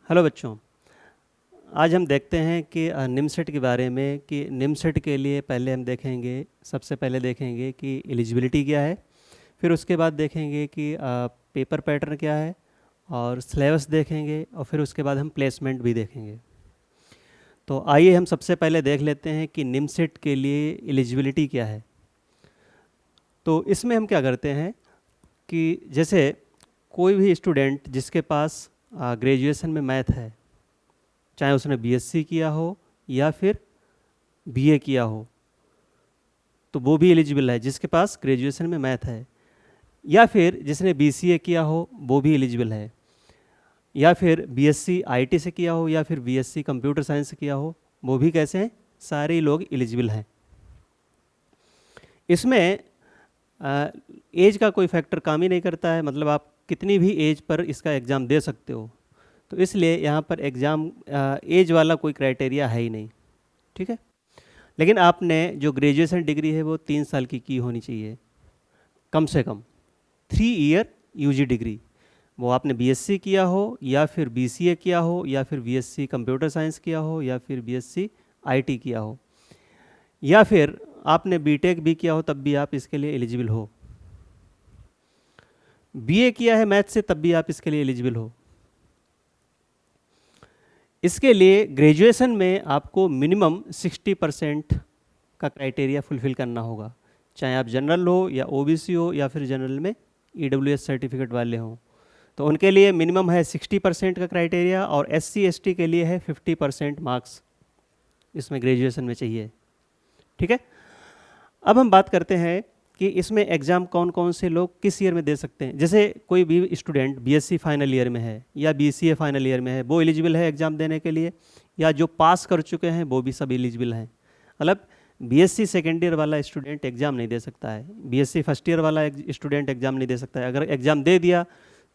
Hello बच्चों। आज हम देखते हैं कि निमसेट के बारे में कि निमसेट के लिए पहले हम देखेंगे, सबसे पहले देखेंगे कि एलिजिबिलिटी क्या है। फिर उसके बाद देखेंगे कि पेपर पैटर्न क्या है और सिलेबस देखेंगे और फिर उसके बाद हम प्लेसमेंट भी देखेंगे। तो आइए हम सबसे पहले देख लेते हैं कि निमसेट के लिए एलिजिबिलिटी क्या है। तो इसमें हम क्या करते हैं कि जैसे कोई भी स्टूडेंट जिसके पास ग्रेजुएशन में मैथ है, चाहे उसने बीएससी किया हो या फिर बीए किया हो, तो वो भी एलिजिबल है जिसके पास ग्रेजुएशन में मैथ है। या फिर जिसने बीसीए किया हो वो भी एलिजिबल है, या फिर बीएससी आईटी से किया हो या फिर बीएससी कंप्यूटर साइंस से किया हो, वो भी कैसे हैं, सारे लोग एलिजिबल हैं। इसमें एज का कोई फैक्टर काम ही नहीं करता है, मतलब आप कितनी भी एज पर इसका एग्ज़ाम दे सकते हो। तो इसलिए यहाँ पर एग्ज़ाम एज वाला कोई क्राइटेरिया है ही नहीं, ठीक है। लेकिन आपने जो ग्रेजुएशन डिग्री है वो 3 साल की होनी चाहिए, कम से कम 3 ईयर यूजी डिग्री। वो आपने बीएससी किया हो या फिर बीसीए किया हो या फिर बीएससी कंप्यूटर साइंस किया हो या फिर बीएससी आईटी किया हो या फिर आपने बीटेक भी किया हो, तब भी आप इसके लिए एलिजिबल हो। बीए किया है मैथ से, तब भी आप इसके लिए एलिजिबल हो। इसके लिए ग्रेजुएशन में आपको मिनिमम 60% का क्राइटेरिया फुलफिल करना होगा, चाहे आप जनरल हो या ओबीसी हो या फिर जनरल में ईडब्ल्यूएस सर्टिफिकेट वाले हों। तो उनके लिए मिनिमम है 60% का क्राइटेरिया और एससी एसटी के लिए है 50% मार्क्स इसमें ग्रेजुएशन में चाहिए, ठीक है। अब हम बात करते हैं कि इसमें एग्ज़ाम कौन कौन से लोग किस ईयर में दे सकते हैं। जैसे कोई भी स्टूडेंट बीएससी फाइनल ईयर में है या बीसीए फाइनल ईयर में है, वो एलिजिबल है एग्ज़ाम देने के लिए, या जो पास कर चुके हैं वो भी सब एलिजिबल हैं। मतलब बीएससी सेकेंड ईयर वाला स्टूडेंट एग्ज़ाम नहीं दे सकता है, बीएससी फर्स्ट ईयर वाला स्टूडेंट एग्ज़ाम नहीं दे सकता है। अगर एग्ज़ाम दे दिया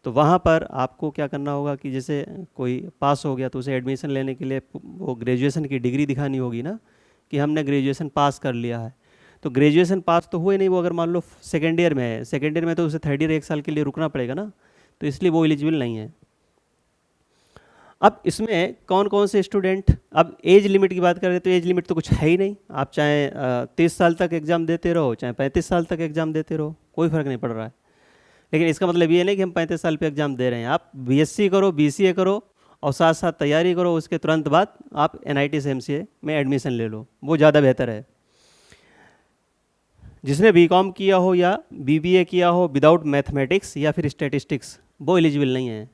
तो वहाँ पर आपको क्या करना होगा कि जैसे कोई पास हो गया तो उसे एडमिशन लेने के लिए वो ग्रेजुएशन की डिग्री दिखानी होगी ना, कि हमने ग्रेजुएशन पास कर लिया है। तो ग्रेजुएशन पास तो हुए नहीं वो, अगर मान लो सेकेंड ईयर में है, सेकेंड ईयर में तो उसे थर्ड ईयर 1 साल के लिए रुकना पड़ेगा ना, तो इसलिए वो एलिजिबल नहीं है। अब इसमें कौन कौन से स्टूडेंट, अब एज लिमिट की बात करें तो एज लिमिट तो कुछ है ही नहीं। आप चाहे 30 साल तक एग्ज़ाम देते रहो, चाहे 35 साल तक एग्ज़ाम देते रहो, कोई फ़र्क नहीं पड़ रहा है। लेकिन इसका मतलब ये नहीं कि हम 35 साल पे एग्ज़ाम दे रहे हैं। आप बीएससी करो, बीसीए करो और साथ साथ तैयारी करो, उसके तुरंत बाद आप एनआईटी से एमसीए में एडमिशन ले लो, वो ज़्यादा बेहतर है। जिसने बीकॉम किया हो या बीबीए किया हो विदाउट मैथमेटिक्स या फिर स्टैटिस्टिक्स, वो एलिजिबल नहीं है।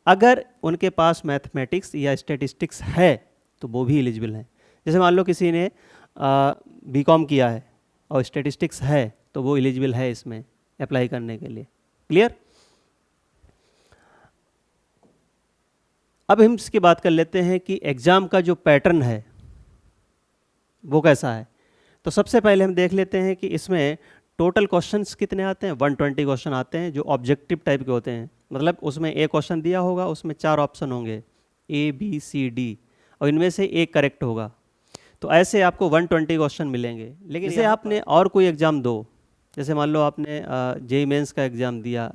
अगर उनके पास मैथमेटिक्स या स्टैटिस्टिक्स है तो वो भी एलिजिबल हैं। जैसे मान लो किसी ने बीकॉम किया है और स्टैटिस्टिक्स है तो वो एलिजिबल है इसमें अप्लाई करने के लिए। क्लियर? अब हम इसकी बात कर लेते हैं कि एग्ज़ाम का जो पैटर्न है वो कैसा है। तो सबसे पहले हम देख लेते हैं कि इसमें टोटल क्वेश्चंस कितने आते हैं। 120 क्वेश्चन आते हैं जो ऑब्जेक्टिव टाइप के होते हैं, मतलब उसमें एक क्वेश्चन दिया होगा, उसमें 4 ऑप्शन होंगे ए बी सी डी, और इनमें से एक करेक्ट होगा। तो ऐसे आपको 120 क्वेश्चन मिलेंगे। लेकिन जैसे आपने और कोई एग्ज़ाम दो, जैसे मान लो आपने जेई मेंस का एग्ज़ाम दिया,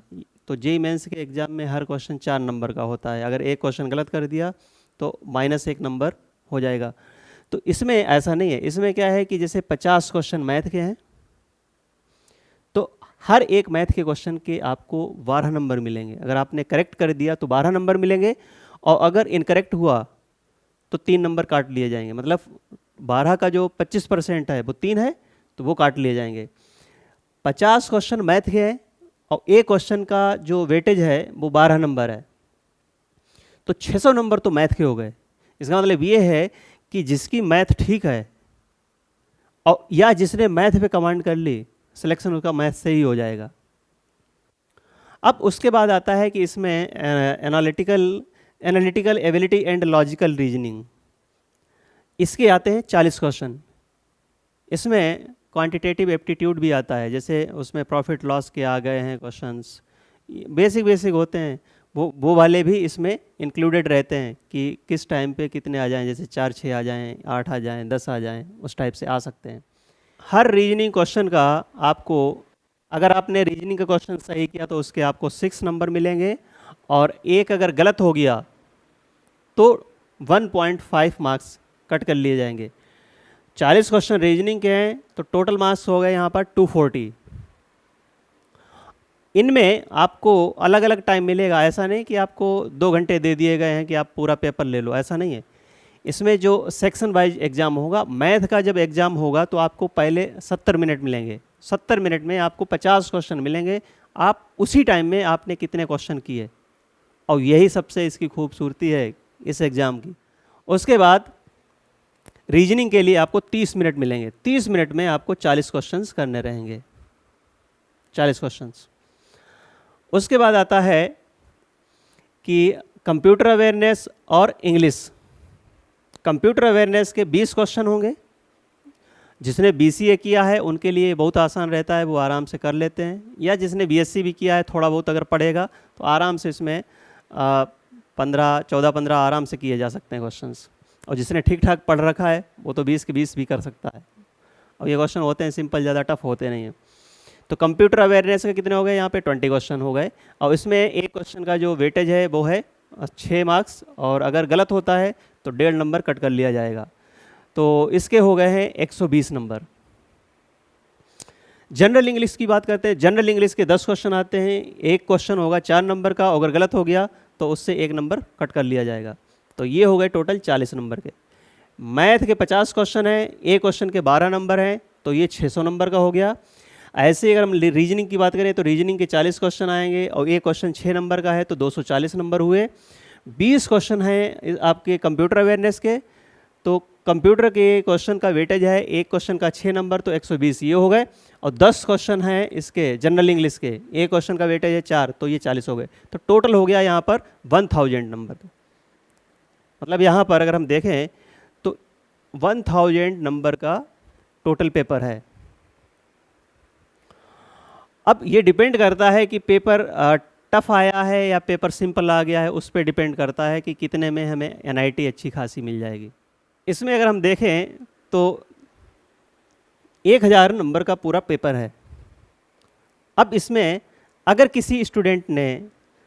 तो जेई मेंस के एग्ज़ाम में हर क्वेश्चन 4 नंबर का होता है। अगर एक क्वेश्चन गलत कर दिया तो -1 नंबर हो जाएगा। तो इसमें ऐसा नहीं है। इसमें क्या है कि जैसे 50 क्वेश्चन मैथ के हैं तो हर एक मैथ के क्वेश्चन के आपको 12 नंबर मिलेंगे। अगर आपने करेक्ट कर दिया तो 12 नंबर मिलेंगे, और अगर इनकरेक्ट हुआ तो 3 नंबर काट लिए जाएंगे। मतलब 12 का जो 25% है वो 3 है तो वो काट लिए जाएंगे। 50 क्वेश्चन मैथ के हैं और एक क्वेश्चन का जो वेटेज है वो 12 नंबर है, तो 600 नंबर तो मैथ के हो गए। इसका मतलब ये है कि जिसकी मैथ ठीक है और या जिसने मैथ पे कमांड कर ली, सिलेक्शन उसका मैथ से ही हो जाएगा। अब उसके बाद आता है कि इसमें analytical ability and logical reasoning, इसके आते हैं 40 क्वेश्चन। इसमें क्वांटिटेटिव एप्टीट्यूड भी आता है, जैसे उसमें प्रॉफिट लॉस के आ गए हैं क्वेश्चंस, बेसिक होते हैं, वो वाले भी इसमें इंक्लूडेड रहते हैं कि किस टाइम पे कितने आ जाएं, जैसे 4 6 आ जाएं, 8 आ जाएं, 10 आ जाएं, उस टाइप से आ सकते हैं। हर रीजनिंग क्वेश्चन का आपको, अगर आपने रीजनिंग का क्वेश्चन सही किया तो उसके आपको 6 नंबर मिलेंगे, और एक अगर गलत हो गया तो 1.5 मार्क्स कट कर लिए जाएंगे। 40 क्वेश्चन रीजनिंग के हैं तो टोटल मार्क्स हो गए यहाँ पर 240। इनमें आपको अलग अलग टाइम मिलेगा, ऐसा नहीं कि आपको 2 घंटे दे दिए गए हैं कि आप पूरा पेपर ले लो, ऐसा नहीं है। इसमें जो सेक्शन वाइज एग्ज़ाम होगा, मैथ का जब एग्ज़ाम होगा तो आपको पहले 70 मिनट मिलेंगे। 70 मिनट में आपको 50 क्वेश्चन मिलेंगे। आप उसी टाइम में आपने कितने क्वेश्चन किए, और यही सबसे इसकी खूबसूरती है इस एग्ज़ाम की। उसके बाद रीजनिंग के लिए आपको 30 मिनट मिलेंगे। 30 मिनट में आपको 40 क्वेश्चंस करने रहेंगे, 40 क्वेश्चंस। उसके बाद आता है कि कंप्यूटर अवेयरनेस और इंग्लिश। कंप्यूटर अवेयरनेस के 20 क्वेश्चन होंगे। जिसने BCA किया है उनके लिए बहुत आसान रहता है, वो आराम से कर लेते हैं, या जिसने BSc भी किया है थोड़ा बहुत अगर पढ़ेगा तो आराम से इसमें 14-15 आराम से किए जा सकते हैं क्वेश्चंस। और जिसने ठीक ठाक पढ़ रखा है वो तो 20 के 20 भी कर सकता है। और ये क्वेश्चन होते हैं सिंपल, ज़्यादा टफ होते नहीं हैं। तो कंप्यूटर अवेयरनेस के कितने हो गए यहाँ पे? 20 क्वेश्चन हो गए। और इसमें एक क्वेश्चन का जो वेटेज है वो है 6 मार्क्स, और अगर गलत होता है तो 1.5 नंबर कट कर लिया जाएगा। तो इसके हो गए हैं 120 नंबर। जनरल इंग्लिश की बात करते हैं। जनरल इंग्लिश के 10 क्वेश्चन आते हैं। एक क्वेश्चन होगा 4 नंबर का, अगर गलत हो गया तो उससे 1 नंबर कट कर लिया जाएगा। तो ये हो गए टोटल 40 नंबर के। मैथ के 50 क्वेश्चन हैं, एक क्वेश्चन के 12 नंबर हैं, तो ये 600 नंबर का हो गया। ऐसे ही अगर हम रीजनिंग की बात करें तो रीजनिंग के 40 क्वेश्चन आएंगे, और एक क्वेश्चन 6 नंबर का है तो 240 नंबर हुए। 20 क्वेश्चन हैं आपके कंप्यूटर अवेयरनेस के, तो कंप्यूटर के क्वेश्चन का वेटेज है, एक क्वेश्चन का 6 नंबर तो 120 ये हो गए। और 10 क्वेश्चन हैं इसके जनरल इंग्लिश के, एक क्वेश्चन का वेटेज है 4 तो ये 40 हो गए। तो टोटल हो गया यहाँ पर 1000 नंबर। मतलब यहाँ पर अगर हम देखें तो 1000 नंबर का टोटल पेपर है। अब ये डिपेंड करता है कि पेपर टफ आया है या पेपर सिंपल आ गया है, उस पर डिपेंड करता है कि कितने में हमें NIT अच्छी खासी मिल जाएगी। इसमें अगर हम देखें तो 1000 नंबर का पूरा पेपर है। अब इसमें अगर किसी स्टूडेंट ने,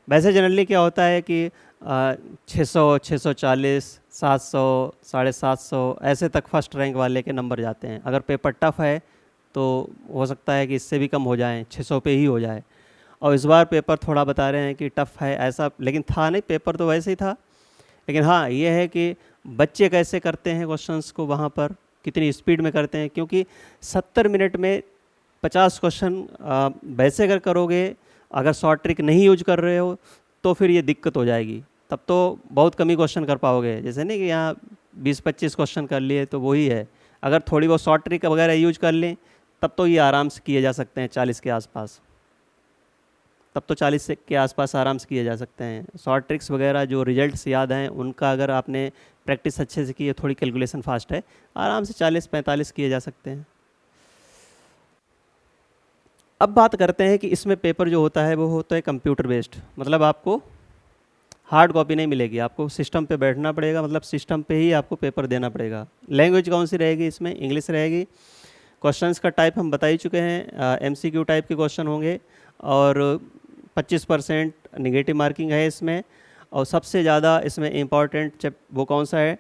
वैसे जनरली क्या होता है कि 600, 640, 700, 750 ऐसे तक फर्स्ट रैंक वाले के नंबर जाते हैं। अगर पेपर टफ है तो हो सकता है कि इससे भी कम हो जाएं, 600 पे ही हो जाए। और इस बार पेपर थोड़ा बता रहे हैं कि टफ है ऐसा, लेकिन था नहीं, पेपर तो वैसे ही था। लेकिन हाँ ये है कि बच्चे कैसे करते हैं क्वेश्चंस को, वहाँ पर कितनी स्पीड में करते हैं, क्योंकि 70 मिनट में 50 क्वेश्चन वैसे अगर करोगे, अगर शॉर्ट ट्रिक नहीं यूज कर रहे हो तो फिर ये दिक्कत हो जाएगी। तब तो बहुत कम ही क्वेश्चन कर पाओगे। जैसे नहीं कि यहाँ 20-25 क्वेश्चन कर लिए तो वही है। अगर थोड़ी बहुत शॉर्ट ट्रिक वगैरह यूज कर लें तब तो ये आराम से किए जा सकते हैं 40 के आसपास। तब तो 40 के आसपास आराम से किए जा सकते हैं। शॉर्ट ट्रिक्स वगैरह जो रिजल्ट्स याद हैं उनका अगर आपने प्रैक्टिस अच्छे से की है, थोड़ी कैलकुलेशन फास्ट है, आराम से 40-45 किए जा सकते हैं। अब बात करते हैं कि इसमें पेपर जो होता है वो होता है कंप्यूटर बेस्ड। मतलब आपको हार्ड कॉपी नहीं मिलेगी, आपको सिस्टम पे बैठना पड़ेगा, मतलब सिस्टम पे ही आपको पेपर देना पड़ेगा। लैंग्वेज कौन सी रहेगी इसमें? इंग्लिश रहेगी। क्वेश्चंस का टाइप हम बता ही चुके हैं, MCQ टाइप के क्वेश्चन होंगे, और 25% निगेटिव मार्किंग है इसमें। और सबसे ज़्यादा इसमें इम्पॉर्टेंट वो कौन सा है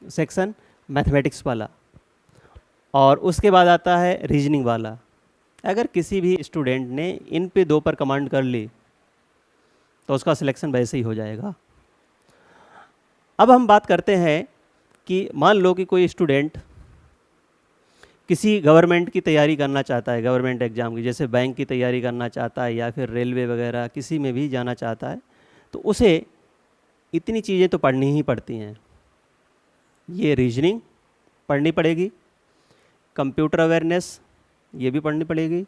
सेक्शन? मैथमेटिक्स वाला। और उसके बाद आता है रीजनिंग वाला। अगर किसी भी स्टूडेंट ने इन पे 2 पर कमांड कर ली तो उसका सिलेक्शन वैसे ही हो जाएगा। अब हम बात करते हैं कि मान लो कि कोई स्टूडेंट किसी गवर्नमेंट की तैयारी करना चाहता है, गवर्नमेंट एग्ज़ाम की, जैसे बैंक की तैयारी करना चाहता है या फिर रेलवे वगैरह किसी में भी जाना चाहता है, तो उसे इतनी चीज़ें तो पढ़नी ही पड़ती हैं। ये रीजनिंग पढ़नी पड़ेगी, कंप्यूटर अवेयरनेस ये भी पढ़नी पड़ेगी,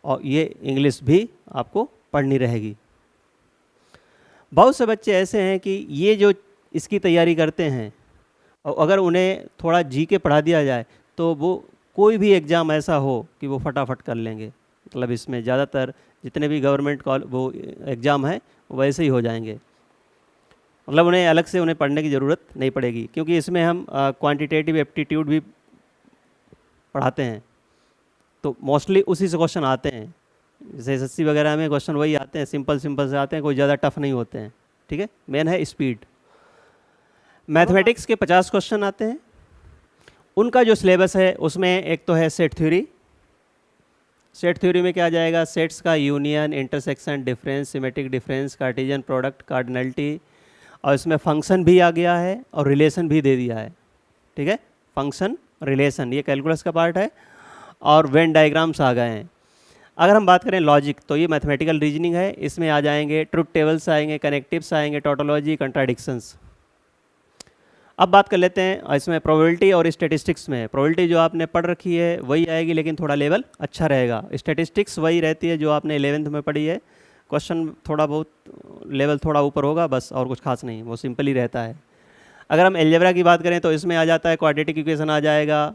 और ये इंग्लिश भी आपको पढ़नी रहेगी। बहुत से बच्चे ऐसे हैं कि ये जो इसकी तैयारी करते हैं, और अगर उन्हें थोड़ा GK पढ़ा दिया जाए तो वो कोई भी एग्ज़ाम ऐसा हो कि वो फटाफट कर लेंगे। मतलब इसमें ज़्यादातर जितने भी गवर्नमेंट वो एग्ज़ाम है वैसे ही हो जाएंगे। मतलब उन्हें अलग से उन्हें पढ़ने की ज़रूरत नहीं पड़ेगी, क्योंकि इसमें हम क्वांटिटेटिव एप्टीट्यूड भी पढ़ाते हैं, तो मोस्टली उसी से क्वेश्चन आते हैं। जैसे SSC वगैरह में क्वेश्चन वही आते हैं, सिंपल से आते हैं, कोई ज़्यादा टफ नहीं होते हैं। ठीक है, मेन है स्पीड। मैथमेटिक्स के 50 क्वेश्चन आते हैं, उनका जो सिलेबस है उसमें एक तो है सेट थ्योरी। सेट थ्योरी में क्या आ जाएगा, सेट्स का union, intersection, difference, symmetric difference, Cartesian product, cardinality, और इसमें फंक्शन भी आ गया है और रिलेशन भी दे दिया है। ठीक है, फंक्शन रिलेशन ये कैलकुलस का पार्ट है, और वेन डायग्राम्स आ गए हैं। अगर हम बात करें लॉजिक तो ये मैथमेटिकल रीजनिंग है, इसमें आ जाएंगे ट्रुथ टेबल्स आएंगे, कनेक्टिव्स आएंगे, टोटोलॉजी, कंट्राडिक्शंस। अब बात कर लेते हैं इसमें प्रोबेबिलिटी और स्टैटिस्टिक्स में। प्रोबेबिलिटी जो आपने पढ़ रखी है वही आएगी, लेकिन थोड़ा लेवल अच्छा रहेगा। स्टैटिस्टिक्स वही रहती है जो आपने 11th में पढ़ी है, क्वेश्चन थोड़ा बहुत लेवल थोड़ा ऊपर होगा बस, और कुछ खास नहीं, वो सिंपल ही रहता है। अगर हम एलजेब्रा की बात करें तो इसमें आ जाता है क्वाड्रेटिक इक्वेशन आ जाएगा,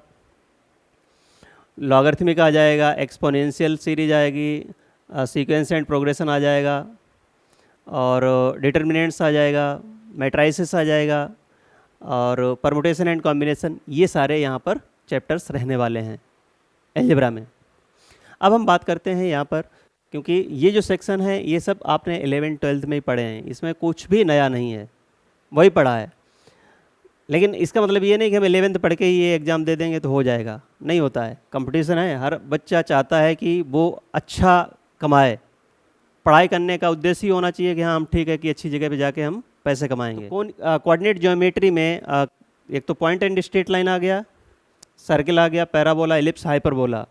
लॉगरिथमिक आ जाएगा, एक्सपोनेंशियल सीरीज आएगी, सीक्वेंस एंड प्रोग्रेशन आ जाएगा, और डिटर्मिनेंट्स आ जाएगा, मैट्राइसिस आ जाएगा, और परमुटेशन एंड कॉम्बिनेशन, ये सारे यहाँ पर चैप्टर्स रहने वाले हैं एलजेब्रा में। अब हम बात करते हैं यहाँ पर, क्योंकि ये जो सेक्शन है ये सब आपने 11th 12th में ही पढ़े हैं, इसमें कुछ भी नया नहीं है, वही पढ़ा है। लेकिन इसका मतलब ये नहीं कि हम 11th पढ़ के ये एग्ज़ाम दे देंगे तो हो जाएगा, नहीं होता है। कंपटीशन है, हर बच्चा चाहता है कि वो अच्छा कमाए, पढ़ाई करने का उद्देश्य ही होना चाहिए कि हाँ हम ठीक है कि अच्छी जगह पे जाके हम पैसे कमाएंगे। तो कोऑर्डिनेट ज्योमेट्री में एक तो पॉइंट एंड स्ट्रेट लाइन आ गया, सर्किल आ गया, पैराबोला, एलिप्स, हाइपरबोला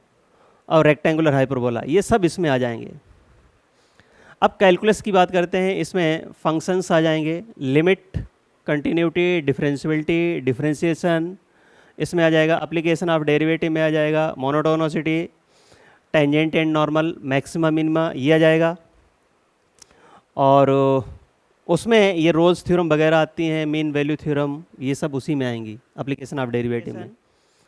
और रेक्टेंगुलर हाइपरबोला, ये सब इसमें आ जाएंगे। अब कैलकुलस की बात करते हैं, इसमें फंक्शंस आ जाएंगे, लिमिट, कंटिन्यूटी, डिफरेंशियबिलिटी, डिफरेंशिएशन, इसमें आ जाएगा एप्लीकेशन ऑफ डेरिवेटिव में आ जाएगा, monotonicity, tangent and normal, maxima minima, ये आ जाएगा। और उसमें ये रोल्स थ्योरम वगैरह आती हैं, मीन वैल्यू थ्योरम, ये सब उसी में आएंगी एप्लीकेशन ऑफ डेरिवेटिव में।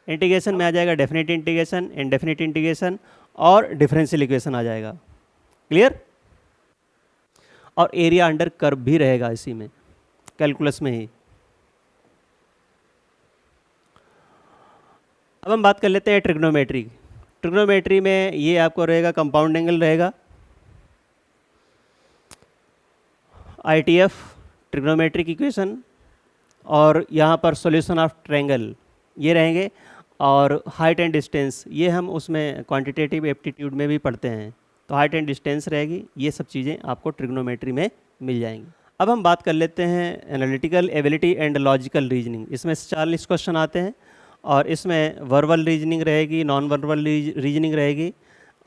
इंटीग्रेशन में आ जाएगा डेफिनेट इंटीग्रेशन, इनडेफिनेट इंटीग्रेशन और डिफरेंशियल इक्वेशन आ जाएगा। क्लियर? और एरिया अंडर कर्व भी रहेगा इसी में, कैलकुलस में ही। अब हम बात कर लेते हैं ट्रिग्नोमेट्री। ट्रिग्नोमेट्री में ये आपको रहेगा कंपाउंड एंगल रहेगा, ITF ट्रिग्नोमेट्रिक इक्वेशन, और यहाँ पर सॉल्यूशन ऑफ ट्रायंगल ये रहेंगे, और हाइट एंड डिस्टेंस ये हम उसमें क्वांटिटेटिव एप्टीट्यूड में भी पढ़ते हैं, तो हाइट एंड डिस्टेंस रहेगी। ये सब चीज़ें आपको ट्रिग्नोमेट्री में मिल जाएंगी। अब हम बात कर लेते हैं analytical ability and logical reasoning. इसमें 40 क्वेश्चन आते हैं, और इसमें वर्बल रीजनिंग रहेगी, नॉन वर्बल रीजनिंग रहेगी,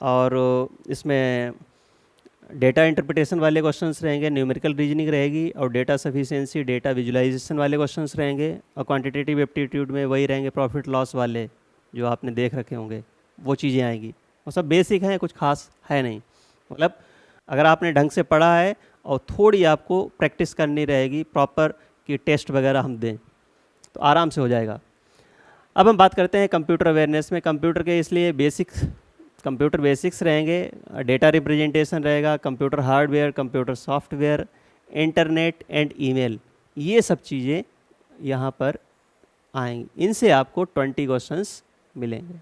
और इसमें डेटा इंटरप्रिटेशन वाले क्वेश्चंस रहेंगे, न्यूमेरिकल रीजनिंग रहेगी, और डेटा सफिशिएंसी, डेटा विजुलाइजेशन वाले क्वेश्चंस रहेंगे, और क्वांटिटेटिव एप्टीट्यूड में वही रहेंगे प्रॉफिट लॉस वाले जो आपने देख रखे होंगे, वो चीज़ें आएंगी। वो सब बेसिक हैं, कुछ खास है नहीं। मतलब अगर आपने ढंग से पढ़ा है और थोड़ी आपको प्रैक्टिस करनी रहेगी प्रॉपर कि टेस्ट वगैरह हम दें, तो आराम से हो जाएगा। अब हम बात करते हैं कंप्यूटर अवेयरनेस में। कंप्यूटर के इसलिए कंप्यूटर बेसिक्स रहेंगे, डेटा रिप्रेजेंटेशन रहेगा, computer hardware, computer software, internet and email, ये सब चीज़ें यहाँ पर आएंगी। इनसे आपको 20 क्वेश्चंस मिलेंगे।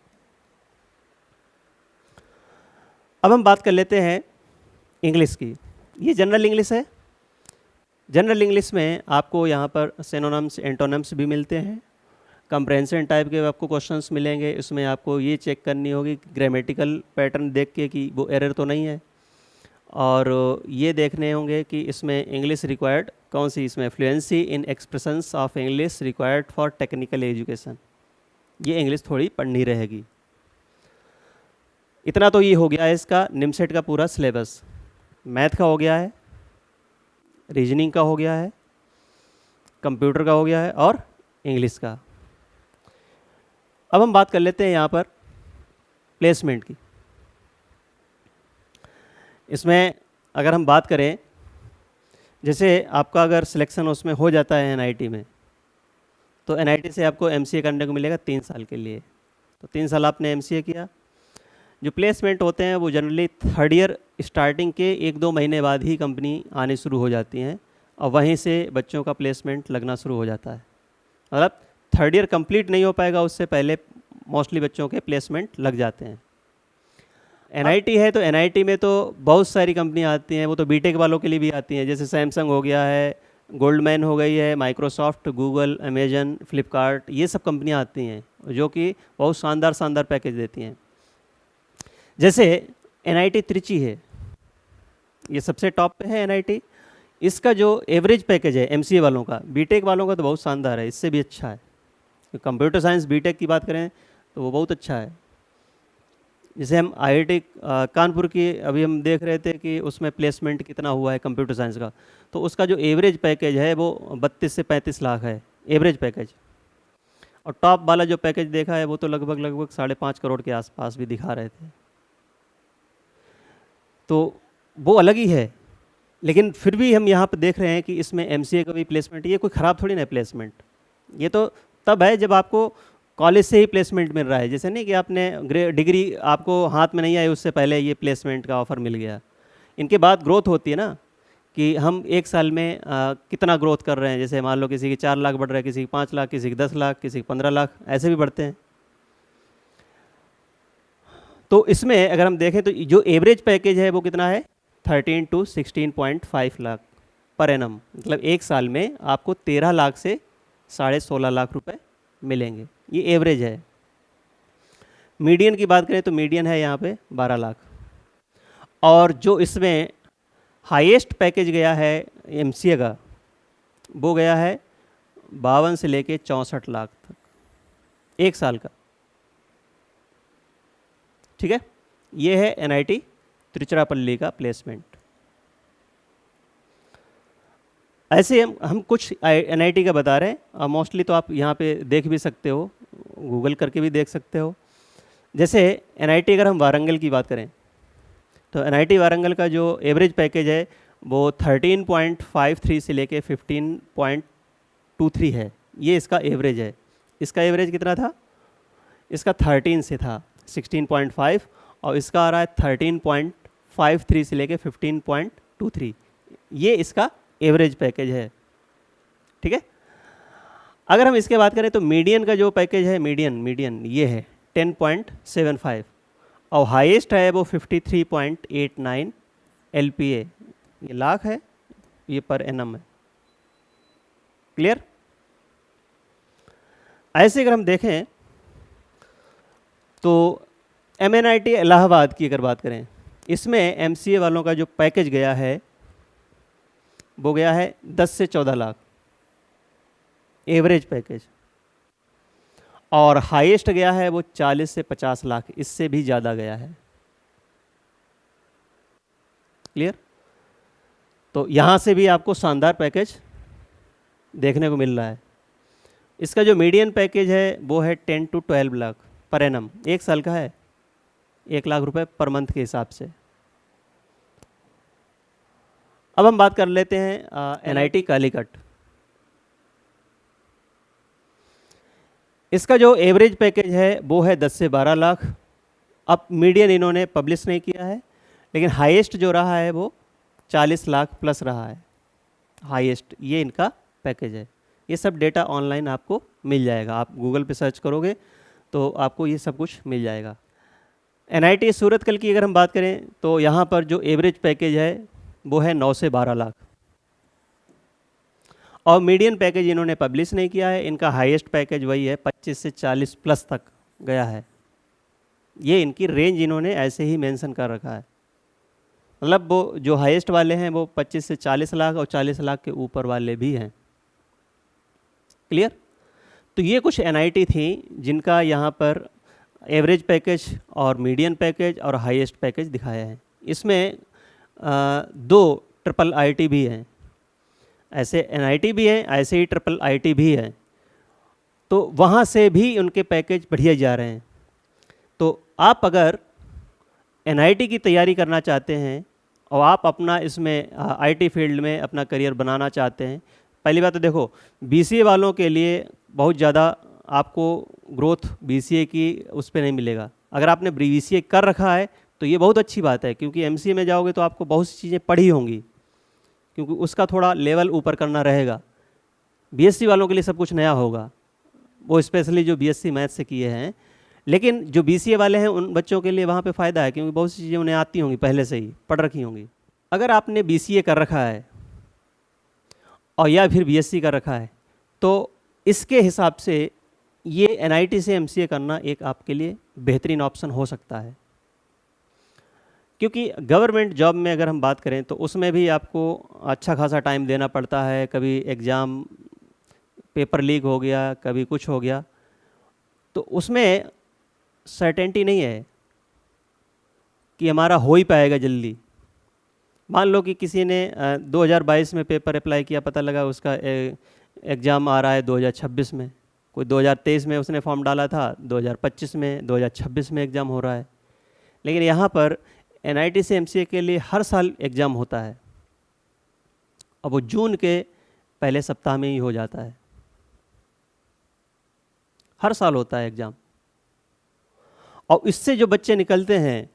अब हम बात कर लेते हैं इंग्लिश की। ये जनरल इंग्लिश है। जनरल इंग्लिश में आपको यहाँ पर सिनोनिम्स, एंटोनिम्स भी मिलते हैं। कंप्रेंशन टाइप के आपको क्वेश्चंस मिलेंगे। इसमें आपको ये चेक करनी होगी ग्रामेटिकल पैटर्न देख के कि वो एरर तो नहीं है, और ये देखने होंगे कि इसमें इंग्लिश रिक्वायर्ड कौन सी, इसमें fluency in expressions of English required for technical education, ये इंग्लिश थोड़ी पढ़नी रहेगी। इतना तो ये हो गया है इसका निमसेट का पूरा सिलेबस। मैथ का हो गया है, रीजनिंग का हो गया है, कंप्यूटर का हो गया है, और इंग्लिश का। अब हम बात कर लेते हैं यहाँ पर प्लेसमेंट की। इसमें अगर हम बात करें, जैसे आपका अगर सिलेक्शन उसमें हो जाता है NIT में, तो NIT से आपको MCA करने को मिलेगा 3 साल के लिए। तो 3 साल आपने MCA किया। जो प्लेसमेंट होते हैं वो जनरली 3rd ईयर स्टार्टिंग के 1-2 महीने बाद ही कंपनी आने शुरू हो जाती हैं, और वहीं से बच्चों का प्लेसमेंट लगना शुरू हो जाता है। मतलब 3rd ईयर कंप्लीट नहीं हो पाएगा उससे पहले मोस्टली बच्चों के प्लेसमेंट लग जाते हैं। एनआईटी है तो एनआईटी में तो बहुत सारी कंपनियां आती हैं, वो तो बीटेक वालों के लिए भी आती हैं, जैसे सैमसंग हो गया है, गोल्डमैन हो गई है, माइक्रोसॉफ्ट, गूगल, अमेजन, फ्लिपकार्ट, ये सब कंपनियां आती हैं जो कि बहुत शानदार शानदार पैकेज देती हैं। जैसे एनआईटी त्रिची है, ये सबसे टॉप पे है एनआईटी। इसका जो एवरेज पैकेज है एमसीए वालों का, बीटेक वालों का तो बहुत शानदार है, इससे भी अच्छा है। कंप्यूटर साइंस बीटेक की बात करें तो वो बहुत अच्छा है। जैसे हम आईआईटी कानपुर की अभी हम देख रहे थे कि उसमें प्लेसमेंट कितना हुआ है कंप्यूटर साइंस का, तो उसका जो एवरेज पैकेज है वो 32 से 35 लाख है एवरेज पैकेज। और टॉप वाला जो पैकेज देखा है वो तो लगभग लगभग 5.5 करोड़ के आसपास भी दिखा रहे थे। तो वो अलग ही है, लेकिन फिर भी हम यहाँ पर देख रहे हैं कि इसमें एमसीए का भी प्लेसमेंट, ये कोई ख़राब थोड़ी ना है प्लेसमेंट। ये तो तब है जब आपको कॉलेज से ही प्लेसमेंट मिल रहा है, जैसे नहीं कि आपने डिग्री आपको हाथ में नहीं आई उससे पहले ये प्लेसमेंट का ऑफ़र मिल गया। इनके बाद ग्रोथ होती है ना, कि हम एक साल में कितना ग्रोथ कर रहे हैं। जैसे मान लो किसी के 4 लाख बढ़ रहा है, किसी के 5 लाख, किसी के 10 लाख, किसी के 15 लाख, ऐसे भी बढ़ते हैं। तो इसमें अगर हम देखें तो जो एवरेज पैकेज है वो कितना है, 13 to 16.5 लाख पर एनम, मतलब एक साल में आपको 13 लाख से 16.5 लाख रुपए मिलेंगे, ये एवरेज है। मीडियन की बात करें तो मीडियन है यहाँ पे 12 लाख। और जो इसमें हाईएस्ट पैकेज गया है एमसीए का, वो गया है 52 से लेके 64 लाख तक एक साल का। ठीक है, ये है एनआईटी तिरुचिरापल्ली का प्लेसमेंट। ऐसे हम कुछ एनआईटी का बता रहे हैं, मोस्टली तो आप यहाँ पे देख भी सकते हो, गूगल करके भी देख सकते हो। जैसे एनआईटी अगर हम वारंगल की बात करें तो एनआईटी वारंगल का जो एवरेज पैकेज है वो 13.53 से लेके 15.23 है, ये इसका एवरेज है। इसका एवरेज कितना था, इसका 13 से था 16.5, और इसका आ रहा है 13.53 से लेके 15.23, ये इसका एवरेज पैकेज है। ठीक है, अगर हम इसके बात करें तो मीडियन का जो पैकेज है, मीडियन ये है 10.75, और हाईएस्ट है वो 53.89 LPA, ये लाख है, ये पर एनम है। क्लियर। ऐसे अगर हम देखें तो MNIT इलाहाबाद की अगर बात करें, इसमें MCA वालों का जो पैकेज गया है वो गया है 10 से 14 लाख एवरेज पैकेज, और हाईएस्ट गया है वो 40 से 50 लाख, इससे भी ज़्यादा गया है। क्लियर। तो यहाँ से भी आपको शानदार पैकेज देखने को मिल रहा है। इसका जो मीडियन पैकेज है वो है 10 to 12 लाख पर एनम, एक साल का है, 1 लाख रुपए पर मंथ के हिसाब से। अब हम बात कर लेते हैं एनआईटी कालीकट। इसका जो एवरेज पैकेज है वो है 10 से 12 लाख। अब मीडियन इन्होंने पब्लिश नहीं किया है, लेकिन हाईएस्ट जो रहा है वो 40 लाख प्लस रहा है हाईएस्ट, ये इनका पैकेज है। ये सब डेटा ऑनलाइन आपको मिल जाएगा, आप गूगल पे सर्च करोगे तो आपको ये सब कुछ मिल जाएगा। एनआईटी सूरतकल की अगर हम बात करें तो यहाँ पर जो एवरेज पैकेज है वो है 9 से 12 लाख, और मीडियन पैकेज इन्होंने पब्लिश नहीं किया है। इनका हाईएस्ट पैकेज वही है 25 से 40 प्लस तक गया है। ये इनकी रेंज इन्होंने ऐसे ही मेंशन कर रखा है, मतलब वो जो हाईएस्ट वाले हैं वो 25 से 40 लाख और 40 लाख के ऊपर वाले भी हैं। क्लियर। तो ये कुछ एनआईटी थी जिनका यहाँ पर एवरेज पैकेज और मीडियन पैकेज और हाईएस्ट पैकेज दिखाया है। इसमें 2 ट्रिपल आईटी भी हैं, ऐसे एनआईटी भी हैं, ऐसे ही ट्रिपल आईटी भी है, तो वहाँ से भी उनके पैकेज बढ़िया जा रहे हैं। तो आप अगर एनआईटी की तैयारी करना चाहते हैं और आप अपना इसमें आईटी फील्ड में अपना करियर बनाना चाहते हैं, पहली बात तो देखो बीसीए वालों के लिए बहुत ज़्यादा आपको ग्रोथ बीसीए की उस पर नहीं मिलेगा। अगर आपने बीसीए कर रखा है तो ये बहुत अच्छी बात है, क्योंकि एमसीए में जाओगे तो आपको बहुत सी चीज़ें पढ़ी होंगी, क्योंकि उसका थोड़ा लेवल ऊपर करना रहेगा। बीएससी वालों के लिए सब कुछ नया होगा, वो स्पेशली जो बीएससी मैथ से किए हैं। लेकिन जो BCA वाले हैं उन बच्चों के लिए वहाँ पे फ़ायदा है, क्योंकि बहुत सी चीज़ें उन्हें आती होंगी, पहले से ही पढ़ रखी होंगी। अगर आपने BCA कर रखा है और या फिर BSc कर रखा है, तो इसके हिसाब से ये NIT से MCA करना एक आपके लिए बेहतरीन ऑप्शन हो सकता है। क्योंकि गवर्नमेंट जॉब में अगर हम बात करें तो उसमें भी आपको अच्छा खासा टाइम देना पड़ता है। कभी एग्ज़ाम पेपर लीक हो गया, कभी कुछ हो गया, तो उसमें सर्टेनिटी नहीं है कि हमारा हो ही पाएगा जल्दी। मान लो कि किसी ने 2022 में पेपर अप्लाई किया, पता लगा उसका एग्ज़ाम आ रहा है 2026 में, कोई 2023 में उसने फॉर्म डाला था, 2025 में 2026 में एग्ज़ाम हो रहा है। लेकिन यहाँ पर NIT से MCA के लिए हर साल एग्ज़ाम होता है, अब वो जून के पहले सप्ताह में ही हो जाता है। हर साल होता है एग्ज़ाम, और इससे जो बच्चे निकलते हैं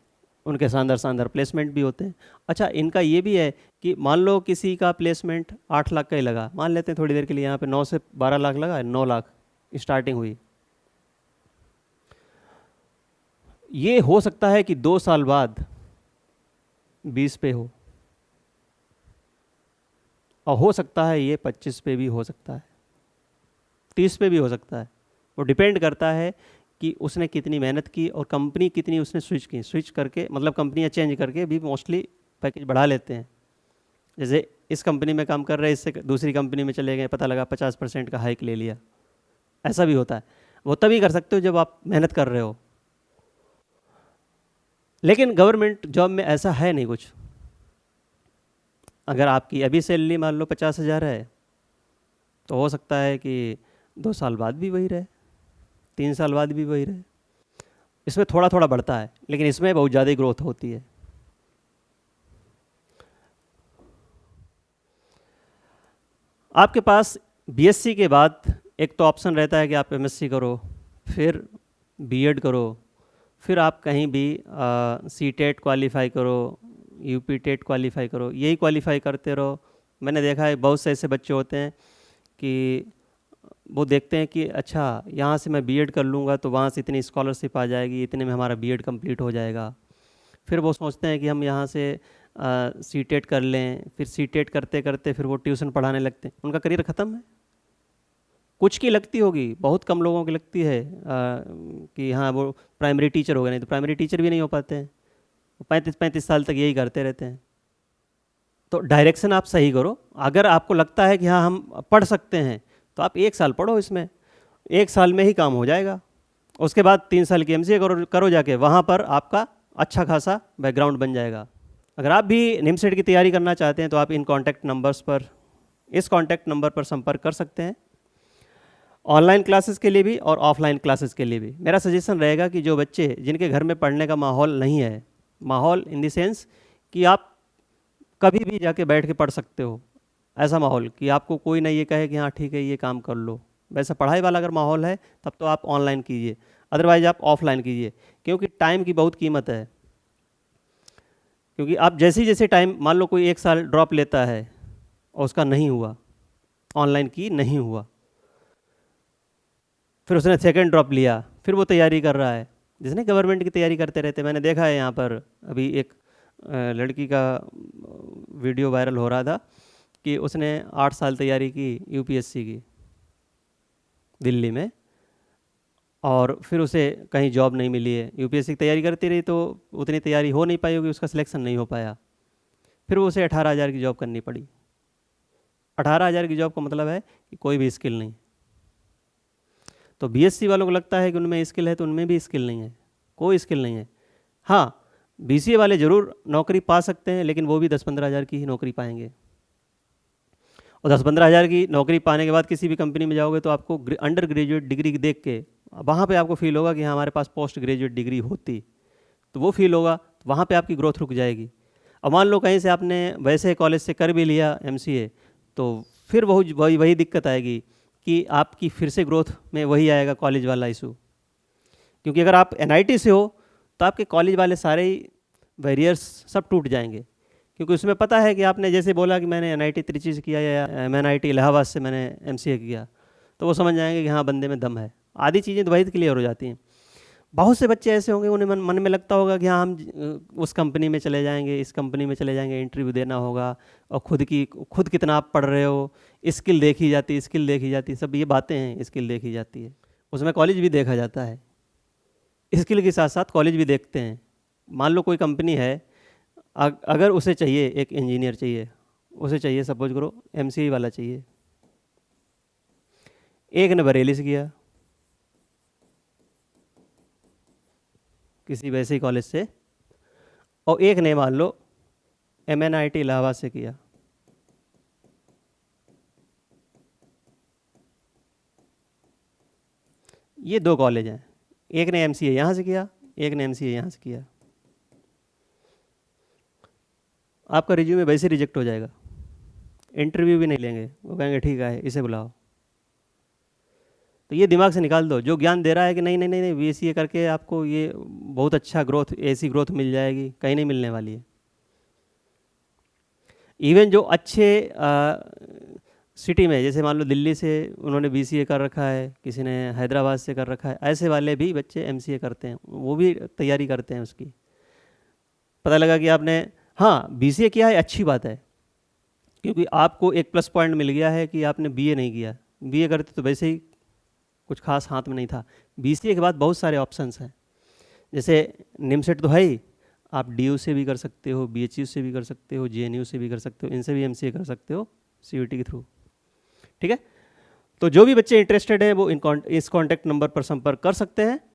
उनके शानदार प्लेसमेंट भी होते हैं। अच्छा, इनका ये भी है कि मान लो किसी का प्लेसमेंट 8 लाख का ही लगा, मान लेते हैं थोड़ी देर के लिए, यहाँ पे 9 से 12 लाख लगा, 9 लाख स्टार्टिंग हुई। ये हो सकता है कि 2 साल बाद 20 पे हो, और हो सकता है ये 25 पे भी हो सकता है, 30 पे भी हो सकता है। वो डिपेंड करता है कि उसने कितनी मेहनत की और कंपनी कितनी उसने स्विच करके, मतलब कंपनियां चेंज करके भी मोस्टली पैकेज बढ़ा लेते हैं। जैसे इस कंपनी में काम कर रहे हैं, इससे दूसरी कंपनी में चले गए, पता लगा 50% का हाइक ले लिया, ऐसा भी होता है। वो तभी कर सकते हो जब आप मेहनत कर रहे हो। लेकिन गवर्नमेंट जॉब में ऐसा है नहीं कुछ। अगर आपकी अभी सैलरी मान लो 50,000 है, तो हो सकता है कि 2 साल बाद भी वही रहे, 3 साल बाद भी वही रहे। इसमें थोड़ा थोड़ा बढ़ता है, लेकिन इसमें बहुत ज़्यादा ग्रोथ होती है। आपके पास BSc के बाद एक तो ऑप्शन रहता है कि आप MSc करो, फिर B.Ed करो, फिर आप कहीं भी CTET क्वालिफाई करो, UP टेट क्वालिफाई करो, यही क्वालिफाई करते रहो। मैंने देखा है बहुत से ऐसे बच्चे होते हैं कि वो देखते हैं कि अच्छा यहाँ से मैं B.Ed कर लूँगा तो वहाँ से इतनी स्कॉलरशिप आ जाएगी, इतने में हमारा B.Ed कंप्लीट हो जाएगा। फिर वो सोचते हैं कि हम यहाँ से CTET कर लें, फिर CTET करते करते फिर वो ट्यूशन पढ़ाने लगते हैं, उनका करियर ख़त्म है। कुछ की लगती होगी, बहुत कम लोगों की लगती है कि हाँ वो प्राइमरी टीचर हो गए, नहीं तो प्राइमरी टीचर भी नहीं हो पाते हैं, 35 साल तक यही करते रहते हैं। तो डायरेक्शन आप सही करो। अगर आपको लगता है कि हाँ हम पढ़ सकते हैं, तो आप 1 साल पढ़ो, इसमें 1 साल में ही काम हो जाएगा। उसके बाद 3 साल की MCA करो जाके, वहाँ पर आपका अच्छा खासा बैकग्राउंड बन जाएगा। अगर आप भी निमसेट की तैयारी करना चाहते हैं तो आप इन कॉन्टैक्ट नंबर्स पर, इस कॉन्टैक्ट नंबर पर संपर्क कर सकते हैं, ऑनलाइन क्लासेस के लिए भी और ऑफलाइन क्लासेस के लिए भी। मेरा सजेशन रहेगा कि जो बच्चे जिनके घर में पढ़ने का माहौल नहीं है, माहौल इन द सेंस कि आप कभी भी जाके बैठ के पढ़ सकते हो, ऐसा माहौल कि आपको कोई ना ये कहे कि हाँ ठीक है ये काम कर लो, वैसा पढ़ाई वाला अगर माहौल है तब तो आप ऑनलाइन कीजिए, अदरवाइज आप ऑफलाइन कीजिए। क्योंकि टाइम की बहुत कीमत है। क्योंकि आप जैसे जैसे टाइम, मान लो कोई 1 साल ड्रॉप लेता है और उसका नहीं हुआ, ऑनलाइन की नहीं हुआ, फिर उसने सेकंड ड्रॉप लिया, फिर वो तैयारी कर रहा है, जिसने गवर्नमेंट की तैयारी करते रहते। मैंने देखा है यहाँ पर अभी एक लड़की का वीडियो वायरल हो रहा था कि उसने 8 साल तैयारी की UPSC की दिल्ली में, और फिर उसे कहीं जॉब नहीं मिली है। UPSC की तैयारी करती रही तो उतनी तैयारी हो नहीं पाई होगी, उसका सिलेक्शन नहीं हो पाया, फिर वो उसे 18,000 की जॉब करनी पड़ी। 18,000 की जॉब का मतलब है कि कोई भी स्किल नहीं। तो BSc वालों को लगता है कि उनमें स्किल है, तो उनमें भी स्किल नहीं है, कोई स्किल नहीं है। हाँ, BCA वाले ज़रूर नौकरी पा सकते हैं, लेकिन वो भी 10-15 हज़ार की ही नौकरी पाएंगे। और 10-15 हज़ार की नौकरी पाने के बाद किसी भी कंपनी में जाओगे तो आपको अंडर ग्रेजुएट डिग्री देख के वहाँ पे आपको फील होगा कि हाँ हमारे पास पोस्ट ग्रेजुएट डिग्री होती, तो वो फील होगा, तो वहाँ पे आपकी ग्रोथ रुक जाएगी। अब मान लो कहीं से आपने वैसे कॉलेज से कर भी लिया MCA, तो फिर वही दिक्कत आएगी कि आपकी फिर से ग्रोथ में वही आएगा कॉलेज वाला इशू। क्योंकि अगर आप NIT से हो तो आपके कॉलेज वाले सारे ही बैरियर्स सब टूट जाएंगे, क्योंकि उसमें पता है कि आपने जैसे बोला कि मैंने NIT त्रिची से किया या MNIT इलाहाबाद से मैंने MCA किया, तो वो समझ जाएंगे कि हाँ बंदे में दम है। आधी चीज़ें तो वही क्लियर हो जाती हैं। बहुत से बच्चे ऐसे होंगे, उन्हें मन में लगता होगा कि हाँ हम उस कंपनी में चले जाएंगे, इस कंपनी में चले जाएंगे, इंटरव्यू देना होगा, और खुद कितना आप पढ़ रहे हो, स्किल देखी जाती है, स्किल देखी जाती है, सब ये बातें हैं, स्किल देखी जाती है। उसमें कॉलेज भी देखा जाता है, स्किल के साथ साथ कॉलेज भी देखते हैं। मान लो कोई कंपनी है, अगर उसे चाहिए एक इंजीनियर चाहिए, उसे चाहिए सपोज करो एमसीए वाला चाहिए, एक ने बरेली से किया, किसी वैसे ही कॉलेज से, और एक ने मान लो MNIT इलाहाबाद से किया। ये दो कॉलेज हैं, एक ने MCA यहाँ से किया, एक ने MCA यहाँ से किया। आपका रिज्यूमे वैसे रिजेक्ट हो जाएगा, इंटरव्यू भी नहीं लेंगे, वो कहेंगे ठीक है इसे बुलाओ। तो ये दिमाग से निकाल दो, जो ज्ञान दे रहा है कि नहीं नहीं नहीं नहीं BCA करके आपको ये बहुत अच्छा ग्रोथ, ऐसी ग्रोथ मिल जाएगी, कहीं नहीं मिलने वाली है। इवन जो अच्छे सिटी में, जैसे मान लो दिल्ली से उन्होंने BCA कर रखा है, किसी ने हैदराबाद से कर रखा है, ऐसे वाले भी बच्चे MCA करते हैं, वो भी तैयारी करते हैं उसकी। पता लगा कि आपने हाँ BCA किया है, अच्छी बात है, क्योंकि आपको एक प्लस पॉइंट मिल गया है कि आपने BA नहीं किया। BA करते तो वैसे ही कुछ खास हाथ में नहीं था। BCA के बाद बहुत सारे ऑप्शंस हैं, जैसे निमसेट तो है ही, आप DU से भी कर सकते हो, BHU से भी कर सकते हो, JNU से भी कर सकते हो, इनसे भी MCA कर सकते हो CUET के थ्रू। ठीक है, तो जो भी बच्चे इंटरेस्टेड हैं वो इस कॉन्टैक्ट नंबर पर संपर्क कर सकते हैं।